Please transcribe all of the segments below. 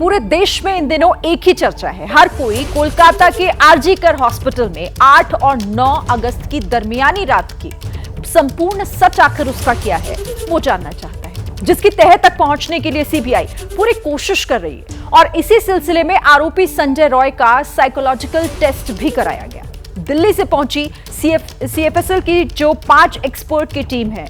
पूरे देश में इन दिनों एक ही चर्चा है। हर कोई कोलकाता के आरजी कर हॉस्पिटल में 8 और 9 अगस्त की दरमियानी रात की संपूर्ण सच आखिर उसका क्या है वो जानना चाहता है, जिसकी तह तक पहुंचने के लिए सीबीआई पूरी कोशिश कर रही है। और इसी सिलसिले में आरोपी संजय रॉय का साइकोलॉजिकल टेस्ट भी कराया गया। दिल्ली से पहुंची सीएफएसएल की जो 5 एक्सपर्ट की टीम है।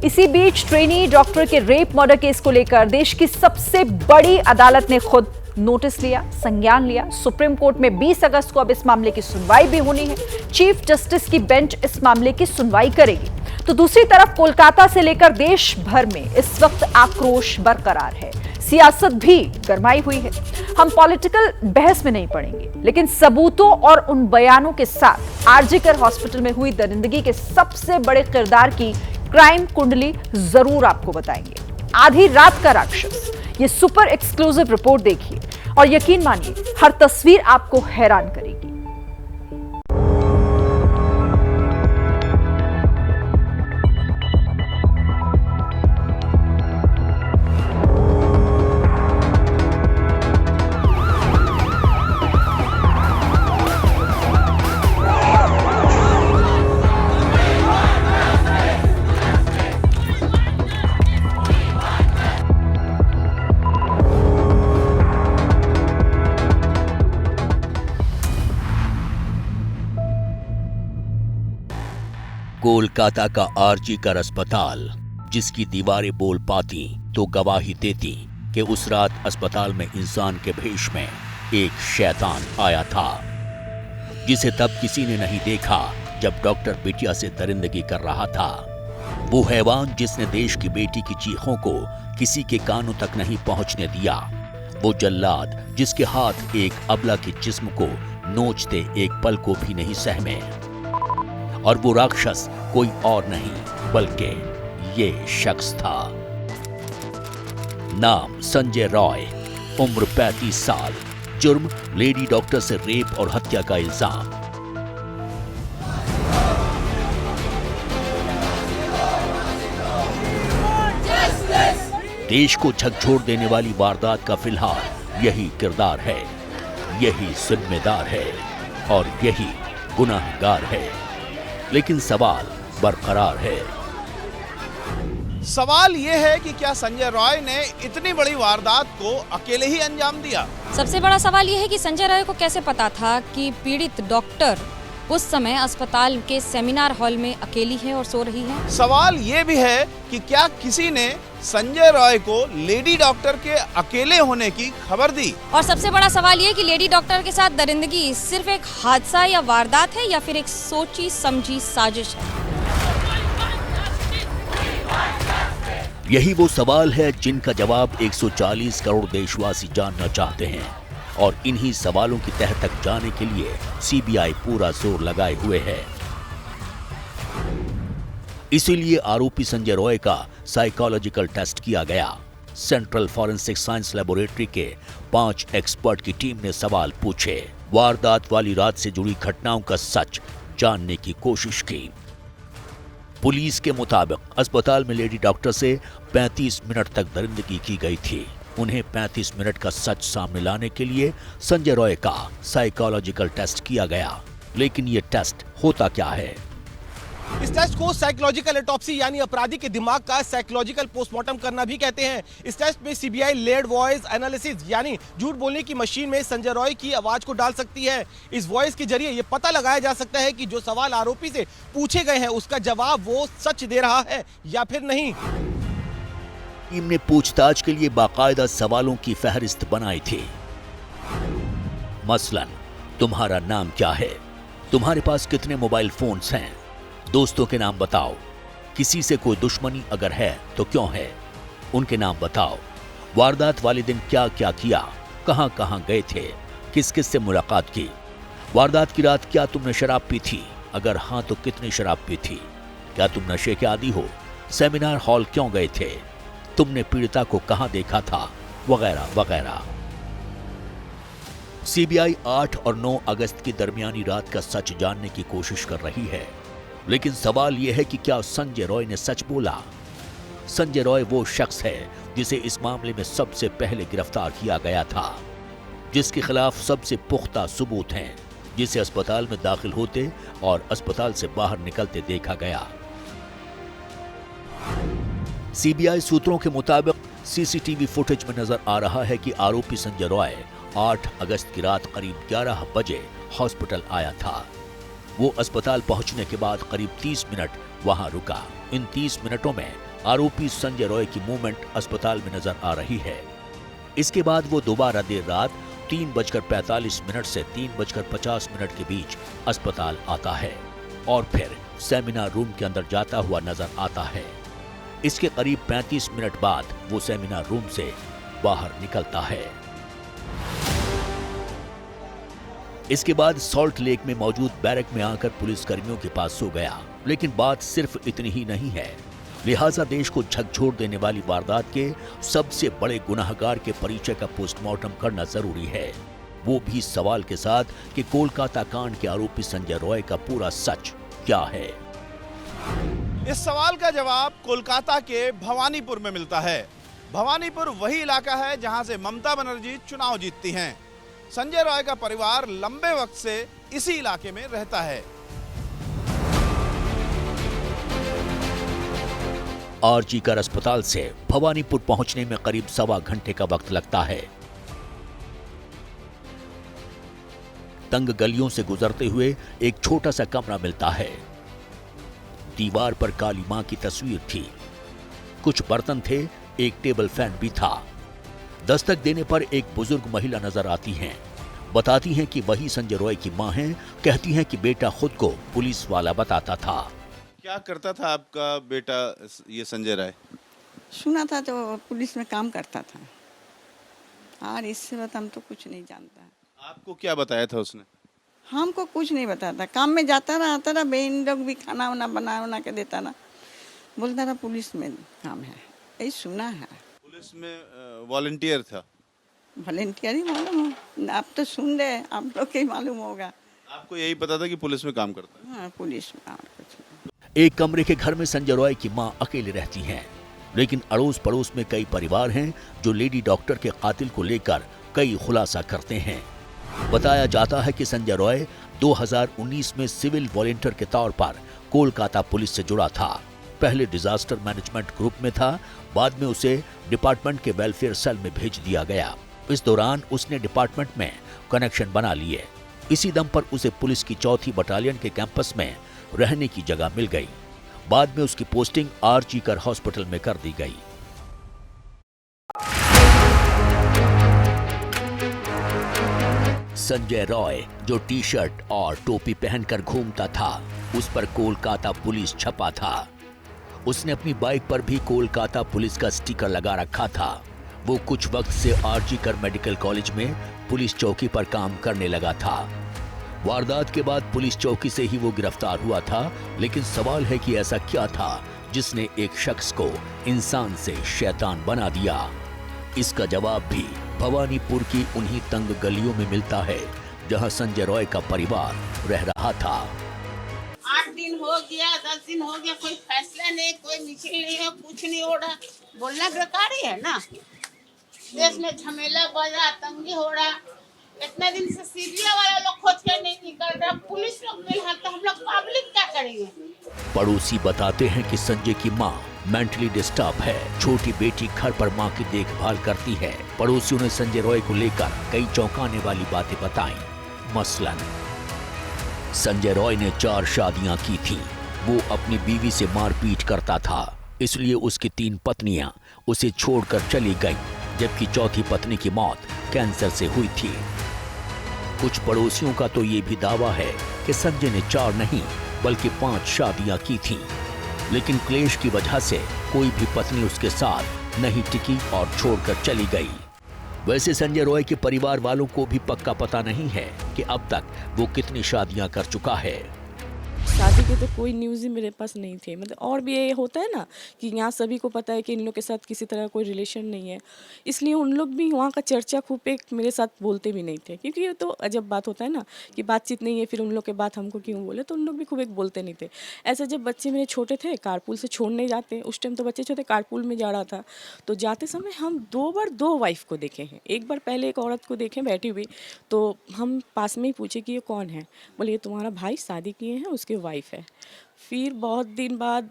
इसी बीच ट्रेनी डॉक्टर के रेप मर्डर केस को लेकर देश की सबसे बड़ी अदालत ने खुद नोटिस लिया, संज्ञान लिया। सुप्रीम कोर्ट में 20 अगस्त को अब इस मामले की सुनवाई भी होनी है। चीफ जस्टिस की बेंच इस मामले की सुनवाई करेगी। तो दूसरी तरफ कोलकाता से लेकर देश भर में इस वक्त आक्रोश बरकरार है, सियासत भी गरमाई हुई है। हम पॉलिटिकल बहस में नहीं पड़ेंगे, लेकिन सबूतों और उन बयानों के साथ आरजी कर हॉस्पिटल में हुई दरिंदगी के सबसे बड़े किरदार की क्राइम कुंडली जरूर आपको बताएंगे। आधी रात का राक्षस, ये सुपर एक्सक्लूसिव रिपोर्ट देखिए और यकीन मानिए हर तस्वीर आपको हैरान करेगी। कोलकाता का आरजी कर अस्पताल, जिसकी दीवारें बोल पाती तो गवाही देती कि उस रात अस्पताल में इंसान के भेष में एक शैतान आया था, जिसे तब किसी ने नहीं देखा जब डॉक्टर बिटिया से दरिंदगी कर रहा था। वो हैवान जिसने देश की बेटी की चीखों को किसी के कानों तक नहीं पहुंचने दिया। वो जल्लाद जिसके हाथ एक अबला के जिस्म को नोचते एक पल को भी नहीं सहमे। और वो राक्षस कोई और नहीं बल्कि ये शख्स था। नाम संजय रॉय, उम्र 35 साल, जुर्म लेडी डॉक्टर से रेप और हत्या का इल्जाम। देश को झकझोर देने वाली वारदात का फिलहाल यही किरदार है, यही जिम्मेदार है और यही गुनाहगार है। लेकिन सवाल बरकरार है। सवाल यह है कि क्या संजय रॉय ने इतनी बड़ी वारदात को अकेले ही अंजाम दिया? सबसे बड़ा सवाल यह है कि संजय रॉय को कैसे पता था कि पीड़ित डॉक्टर उस समय अस्पताल के सेमिनार हॉल में अकेली है और सो रही है। सवाल ये भी है कि क्या किसी ने संजय रॉय को लेडी डॉक्टर के अकेले होने की खबर दी? और सबसे बड़ा सवाल ये कि लेडी डॉक्टर के साथ दरिंदगी सिर्फ एक हादसा या वारदात है या फिर एक सोची समझी साजिश है। यही वो सवाल है जिनका जवाब 140 करोड़ देशवासी जानना चाहते हैं। और इन्हीं सवालों की तह तक जाने के लिए सीबीआई पूरा जोर लगाए हुए है। इसीलिए आरोपी संजय रॉय का साइकोलॉजिकल टेस्ट किया गया। सेंट्रल फॉरेंसिक साइंस लेबोरेटरी के 5 एक्सपर्ट की टीम ने सवाल पूछे, वारदात वाली रात से जुड़ी घटनाओं का सच जानने की कोशिश की। पुलिस के मुताबिक अस्पताल में लेडी डॉक्टर से 35 मिनट तक दरिंदगी की गई थी। उन्हें 35 मिनट का सच सामने लाने के लिए संजय रॉय का साइकोलॉजिकल टेस्ट किया गया। लेकिन ये टेस्ट होता क्या है? इस टेस्ट को साइकोलॉजिकल ऑटोप्सी यानी अपराधी के दिमाग का साइकोलॉजिकल पोस्टमार्टम करना भी कहते हैं। इस टेस्ट में सीबीआई लेड वॉइस एनालिसिस यानी झूठ बोलने की मशीन में संजय रॉय की आवाज को डाल सकती है। इस वॉइस के जरिए ये पता लगाया जा सकता है कि जो सवाल आरोपी से पूछे गए हैं उसका जवाब वो सच दे रहा है या फिर नहीं। टीम ने पूछताछ के लिए बाकायदा सवालों की फहरिस्त बनाई थी। मसलन, तुम्हारा नाम क्या है? तुम्हारे पास कितने मोबाइल फोन्स हैं? दोस्तों के नाम बताओ। किसी से कोई दुश्मनी अगर है तो क्यों है? उनके नाम बताओ। वारदात वाले दिन क्या क्या किया? कहां कहां गए थे? किस किस से मुलाकात की? वारदात की रात क्या तुमने शराब पी थी? अगर हां तो कितनी शराब पी थी? क्या तुम नशे के आदी हो? सेमिनार हॉल क्यों गए थे? तुमने पीड़िता को कहां देखा था? वगैरह वगैरह। सीबीआई 8 और 9 अगस्त की दरमियानी रात का सच जानने की कोशिश कर रही है। लेकिन सवाल यह है कि क्या संजय रॉय ने सच बोला? संजय रॉय वो शख्स है जिसे इस मामले में सबसे पहले गिरफ्तार किया गया था, जिसके खिलाफ सबसे पुख्ता सबूत हैं, जिसे अस्पताल में दाखिल होते और अस्पताल से बाहर निकलते देखा गया। सीबीआई सूत्रों के मुताबिक सीसीटीवी फुटेज में नजर आ रहा है कि आरोपी संजय रॉय 8 अगस्त की रात करीब 11 बजे हॉस्पिटल आया था। वो अस्पताल पहुंचने के बाद करीब 30 मिनट वहां रुका। इन 30 मिनटों में आरोपी संजय रॉय की मूवमेंट अस्पताल में नजर आ रही है। इसके बाद वो दोबारा देर रात 3:45 से 3:50 के बीच अस्पताल आता है और फिर सेमिनार रूम के अंदर जाता हुआ नजर आता है। इसके करीब 35 मिनट बाद वो सेमिनार रूम से बाहर निकलता है। इसके बाद सॉल्ट लेक में मौजूद बैरक में आकर पुलिस कर्मियों के पास सो गया। लेकिन बात सिर्फ इतनी ही नहीं है, लिहाजा देश को झकझोर देने वाली वारदात के सबसे बड़े गुनाहगार के परिचय का पोस्टमार्टम करना जरूरी है, वो भी सवाल के साथ कि कोलकाता कांड के आरोपी संजय रॉय का पूरा सच क्या है। इस सवाल का जवाब कोलकाता के भवानीपुर में मिलता है। भवानीपुर वही इलाका है जहां से ममता बनर्जी चुनाव जीतती हैं। संजय रॉय का परिवार लंबे वक्त से इसी इलाके में रहता है। आरजी कर अस्पताल से भवानीपुर पहुंचने में करीब 1.25 घंटे का वक्त लगता है। तंग गलियों से गुजरते हुए एक छोटा सा कमरा मिलता है। दीवार पर काली मां की तस्वीर थी, कुछ बर्तन थे, एक टेबल फैन भी था। दस्तक देने पर एक बुजुर्ग महिला नजर आती हैं। बताती हैं कि वही संजय रॉय की मां हैं। कहती हैं कि बेटा खुद को पुलिस वाला बताता था। क्या करता था आपका बेटा ये संजय राय? सुना था तो पुलिस में काम करता था, और इससे बात हम तो कुछ नहीं जानता। आपको क्या बताया था उसने? हमको कुछ नहीं बताता, काम में जाता रहा, आता रहा, बहन लोग भी खाना वाना बना के देता ना, बोलता रहा पुलिस में काम है, यही सुना है। पुलिस में वॉलंटियर था? वॉलंटियर ही मालूम हो, आप तो सुन रहे, आप लोग के मालूम होगा। आपको यही पता था कि पुलिस में काम करता है? हाँ, पुलिस में, और कुछ नहीं। एक कमरे के घर में संजय रॉय की मां अकेले रहती हैं, लेकिन अड़ोस पड़ोस में कई परिवार हैं जो लेडी डॉक्टर के कातिल को लेकर कई खुलासा करते हैं। बताया जाता है कि संजय रॉय 2019 में सिविल वॉलंटियर के तौर पर कोलकाता पुलिस से जुड़ा था। पहले डिजास्टर मैनेजमेंट ग्रुप में था, बाद में उसे डिपार्टमेंट के वेलफेयर सेल में भेज दिया गया। इस दौरान उसने डिपार्टमेंट में कनेक्शन बना लिए। इसी दम पर उसे पुलिस की 4थी बटालियन के कैंपस में रहने की जगह मिल गई। बाद में उसकी पोस्टिंग आरजी कर हॉस्पिटल में कर दी गई। संजय रॉय जो टी शर्ट और टोपी पहनकर घूमता था, उस पर कोलकाता पुलिस छपा था। उसने अपनी बाइक पर भी कोलकाता पुलिस का स्टिकर लगा रखा था। वो कुछ वक्त से आरजी कर मेडिकल कॉलेज में पुलिस चौकी पर काम करने लगा था। वारदात के बाद पुलिस चौकी से ही वो गिरफ्तार हुआ था, लेकिन सवाल है कि ऐसा क्या था जिसने एक शख्स को इंसान से शैतान बना दिया। इसका जवाब भी भवानीपुर की उन्हीं तंग गलियों में मिलता है जहां संजय रॉय का परिवार रह रहा था। 8 दिन हो गया, 10 दिन हो गया, कोई फैसला नहीं, कोई मिছিল नहीं है, कुछ नहीं हो रहा। बोलना बेकार ही है ना, देश में झमेला बजा, तंगी हो रहा। इतना दिन से सीरिया वाला लोग खोज के नहीं निकल रहा, पुलिस लोग मिल रहा, तो हम लोग पब्लिक क्या करेंगे? पड़ोसी बताते हैं कि संजय की मां मेंटली डिस्टर्ब है। छोटी बेटी घर पर मां की देखभाल करती है। पड़ोसियों ने संजय रॉय को लेकर कई चौंकाने वाली बातें बताई। मसलन संजय रॉय ने 4 शादियां की थी। वो अपनी बीवी से मारपीट करता था, इसलिए उसकी 3 पत्नियां उसे छोड़कर चली गईं, जबकि चौथी पत्नी की मौत कैंसर से हुई थी। कुछ पड़ोसियों का तो ये भी दावा है कि संजय ने 4 नहीं बल्कि 5 शादियां की थीं, लेकिन क्लेश की वजह से कोई भी पत्नी उसके साथ नहीं टिकी और छोड़कर चली गई। वैसे संजय रॉय के परिवार वालों को भी पक्का पता नहीं है कि अब तक वो कितनी शादियां कर चुका है। शादी के तो कोई न्यूज़ ही मेरे पास नहीं थे। मतलब और भी ये होता है ना कि यहाँ सभी को पता है कि इन लोग के साथ किसी तरह कोई रिलेशन नहीं है, इसलिए उन लोग भी वहाँ का चर्चा खूब एक मेरे साथ बोलते भी नहीं थे, क्योंकि ये तो अजब बात होता है ना कि बातचीत नहीं है, फिर उन लोग के बात हमको क्यों बोले, तो उन लोग भी खूब एक बोलते नहीं थे। ऐसे जब बच्चे मेरे छोटे थे, कारपूल से छोड़ने जाते, उस टाइम तो बच्चे छोटे, कारपूल में जा रहा था, तो जाते समय हम 2 बार 2 वाइफ को देखे हैं। एक बार पहले एक औरत को देखे बैठी हुई, तो हम पास में ही पूछे कि ये कौन है, बोले ये तुम्हारा भाई, शादी किए हैं, उसकी वाइफ है। फिर बहुत दिन बाद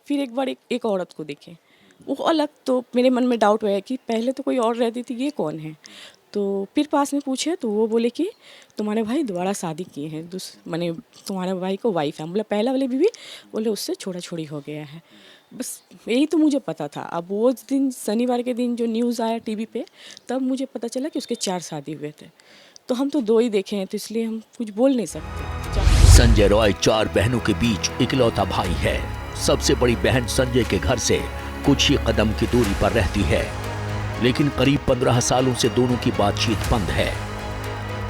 फिर एक बार एक औरत को देखे, वो अलग, तो मेरे मन में डाउट हुआ कि पहले तो कोई और रहती थी, ये कौन है। तो फिर पास में पूछे तो वो बोले कि तुम्हारे भाई दोबारा शादी किए हैं, माने तुम्हारे भाई को वाइफ है। बोला पहला वाले बीवी, बोले उससे छोड़ा छोड़ी हो गया है। बस यही तो मुझे पता था। अब वो दिन शनिवार के दिन जो न्यूज़ आया टीवी पे, तब मुझे पता चला कि उसके 4 शादी हुए थे। तो हम तो 2 ही देखे हैं, तो इसलिए हम कुछ बोल नहीं सकते। संजय रॉय 4 बहनों के बीच इकलौता भाई है। सबसे बड़ी बहन संजय के घर से कुछ ही कदम की दूरी पर रहती है, लेकिन करीब 15 सालों से दोनों की बातचीत बंद है।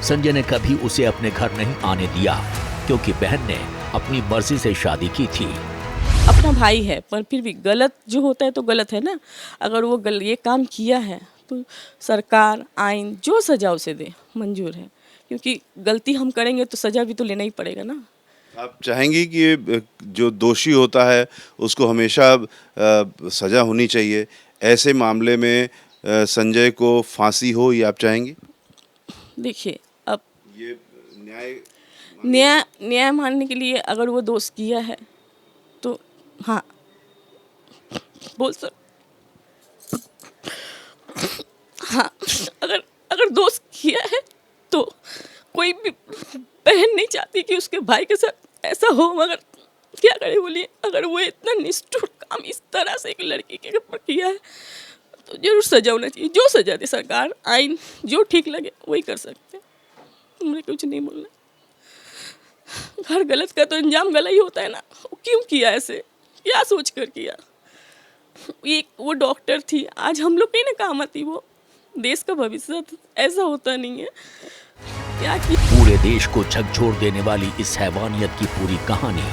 संजय ने कभी उसे अपने घर नहीं आने दिया, क्योंकि बहन ने अपनी मर्जी से शादी की थी। अपना भाई है, पर फिर भी गलत जो होता है तो गलत है ना। अगर वो ये काम किया है तो सरकार, आइन जो सजा उसे दे, मंजूर है, क्योंकि गलती हम करेंगे तो सजा भी तो लेना ही पड़ेगा ना। आप चाहेंगी कि जो दोषी होता है उसको हमेशा सजा होनी चाहिए, ऐसे मामले में संजय को फांसी हो, ये आप चाहेंगी? देखिए, अब ये न्याय मानने के लिए अगर वो दोष किया है तो हाँ बोल सक, हाँ अगर दोष किया है तो कोई भी बहन नहीं चाहती कि उसके भाई के साथ ऐसा हो, मगर क्या करे बोलिए। अगर वो इतना निष्ठुर काम इस तरह से एक लड़की के ऊपर किया है तो जरूर सजा होना चाहिए। जो सजा दे सरकार, आइन, जो ठीक लगे वही कर सकते हैं। मुझे कुछ नहीं बोलना। हर गलत का तो अंजाम गलत ही होता है ना। वो क्यों किया ऐसे, क्या सोच कर किया। वो डॉक्टर थी, आज हम लोग कहीं ना काम आती, वो देश का भविष्य, ऐसा होता नहीं है। क्या कि पूरे देश को झकझोर देने वाली इस हैवानियत की पूरी कहानी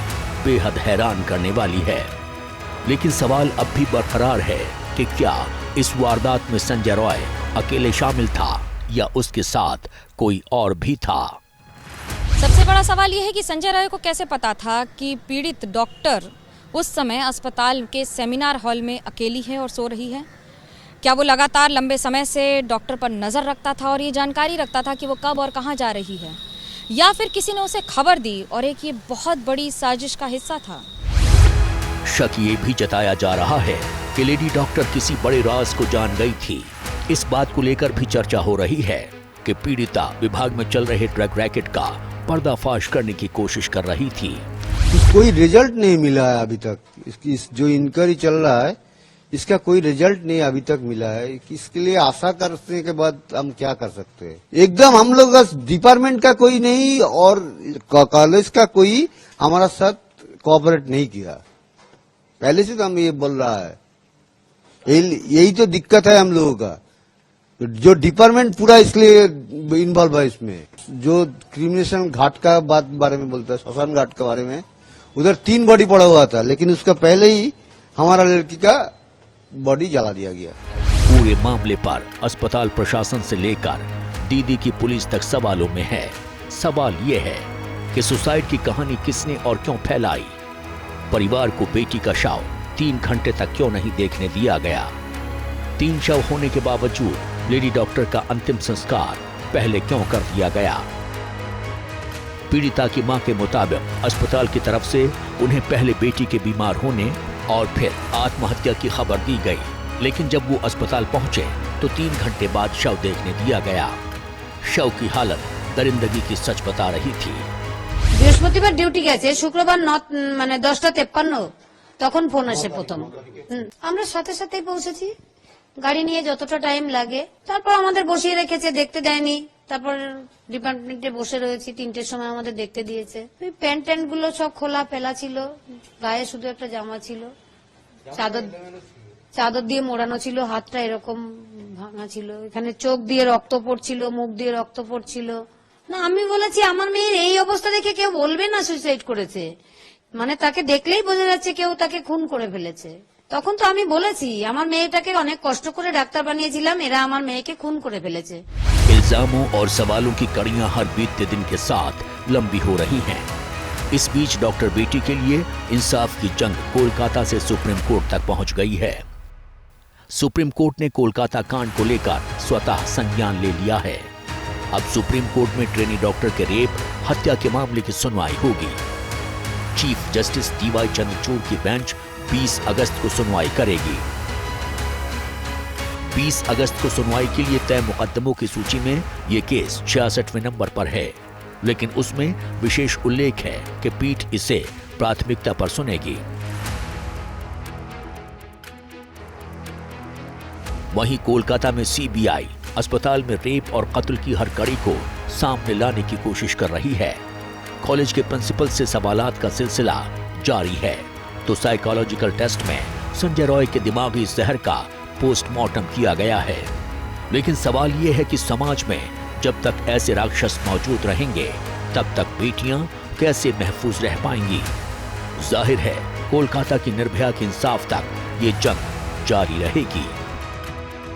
बेहद हैरान करने वाली है। लेकिन सवाल अब भी बरकरार है कि क्या इस वारदात में संजय रॉय अकेले शामिल था या उसके साथ कोई और भी था। सबसे बड़ा सवाल यह है कि संजय रॉय को कैसे पता था कि पीड़ित डॉक्टर उस समय अस्पताल के सेमिनार हॉल में अकेली है और सो रही है। क्या वो लगातार लंबे समय से डॉक्टर पर नज़र रखता था और ये जानकारी रखता था कि वो कब और कहाँ जा रही है, या फिर किसी ने उसे खबर दी और एक ये बहुत बड़ी साजिश का हिस्सा था। शक ये भी जताया जा रहा है कि लेडी डॉक्टर किसी बड़े राज को जान गई थी। इस बात को लेकर भी चर्चा हो रही है कि पीड़िता विभाग में चल रहे ड्रग रैकेट का पर्दाफाश करने की कोशिश कर रही थी। कोई रिजल्ट नहीं मिला है अभी तक। इसकी जो इंक्वायरी चल रहा है, इसका कोई रिजल्ट नहीं अभी तक मिला है। इसके लिए आशा करने के बाद हम क्या कर सकते हैं। एकदम हम लोग डिपार्टमेंट का कोई नहीं और कॉलेज का कोई हमारा साथ कोऑपरेट नहीं किया। पहले से तो हम ये बोल रहा है, यही तो दिक्कत है हम लोगों का। जो डिपार्टमेंट पूरा इसलिए इन्वॉल्व है इसमें। जो क्रिमिनेशन घाट का बारे में बोलता है, श्मशान घाट के बारे में, उधर 3 बॉडी पड़ा हुआ था, लेकिन उसका पहले ही हमारा लड़की का बॉडी जला दिया गया। पूरे मामले पर अस्पताल प्रशासन से लेकर दीदी की पुलिस तक सवालों में है। सवाल ये है कि सुसाइड की कहानी किसने और क्यों फैलाई। परिवार को बेटी का शव 3 घंटे तक क्यों नहीं देखने दिया गया। 3 शव होने के बावजूद लेडी डॉक्टर का अंतिम संस्कार पहले क्यों कर दिया गया। पीड़िता की मां के मुताबिक अस्पताल की तरफ से उन्हें पहले बेटी के बीमार होने और फिर आत्महत्या की खबर दी गई, लेकिन जब वो अस्पताल पहुंचे तो 3 घंटे बाद शव देखने दिया गया। शव की हालत दरिंदगी की सच बता रही थी। বৃহস্পতিবার ডিউটি গেছে, শুক্রবার 10:53 তখন ফোন আসে প্রথম। আমরা সাথে সাথেই পৌঁছেছি, গাড়ি নিয়ে যতটা টাইম লাগে। তারপর আমাদের বসিয়ে রেখেছে, দেখতে দেয়নি। তারপর ডিপার্টমেন্টে বসে রয়েছি, 3টের সময় আমাদের দেখতে দিয়েছে। ওই প্যান্ট ট্যান্ট গুলো সব খোলা ফেলা ছিল, গায়ে শুধু একটা জামা ছিল, চাদর দিয়ে মোড়ানো ছিল, হাতটা এরকম ভাঙা ছিল, এখানে চোখ দিয়ে রক্ত পড়ছিল, মুখ দিয়ে রক্ত পড়ছিল। না, আমি বলেছি আমার মেয়ের এই অবস্থা দেখে কেউ বলবে না সুইসাইড করেছে, মানে তাকে দেখলেই বোঝা যাচ্ছে কেউ তাকে খুন করে ফেলেছে। তখন তো আমি বলেছি আমার মেয়েটাকে অনেক কষ্ট করে ডাক্তার বানিয়েছিলাম, এরা আমার মেয়েকে খুন করে ফেলেছে। इल्जामों और सवालों की कड़ियां हर बीतते दिन के साथ लंबी हो रही हैं। इस बीच डॉक्टर बेटी के लिए इंसाफ की जंग कोलकाता से सुप्रीम कोर्ट तक पहुंच गई है। सुप्रीम कोर्ट ने कोलकाता कांड को लेकर स्वतः संज्ञान ले लिया है। अब सुप्रीम कोर्ट में ट्रेनी डॉक्टर के रेप हत्या के मामले की सुनवाई होगी। चीफ जस्टिस डीवाई चंद्रचूड़ की बेंच 20 अगस्त को सुनवाई करेगी। 20 अगस्त को सुनवाई के लिए तय मुकदमों की सूची में ये केस 66वें नंबर पर है, लेकिन उसमें विशेष उल्लेख है कि पीठ इसे प्राथमिकता पर सुनेगी। वहीं कोलकाता में सीबीआई अस्पताल में रेप और कत्ल की हर कड़ी को सामने लाने की कोशिश कर रही है। कॉलेज के प्रिंसिपल से सवालात का सिलसिला जारी है, तो साइकोलॉजिकल टेस्ट में संजय रॉय के दिमागी जहर का पोस्टमार्टम किया गया है। लेकिन सवाल ये है कि समाज में जब तक ऐसे राक्षस मौजूद रहेंगे तब तक बेटियां कैसे महफूज रह पाएंगी। जाहिर है कोलकाता की निर्भया के इंसाफ तक ये जंग जारी रहेगी।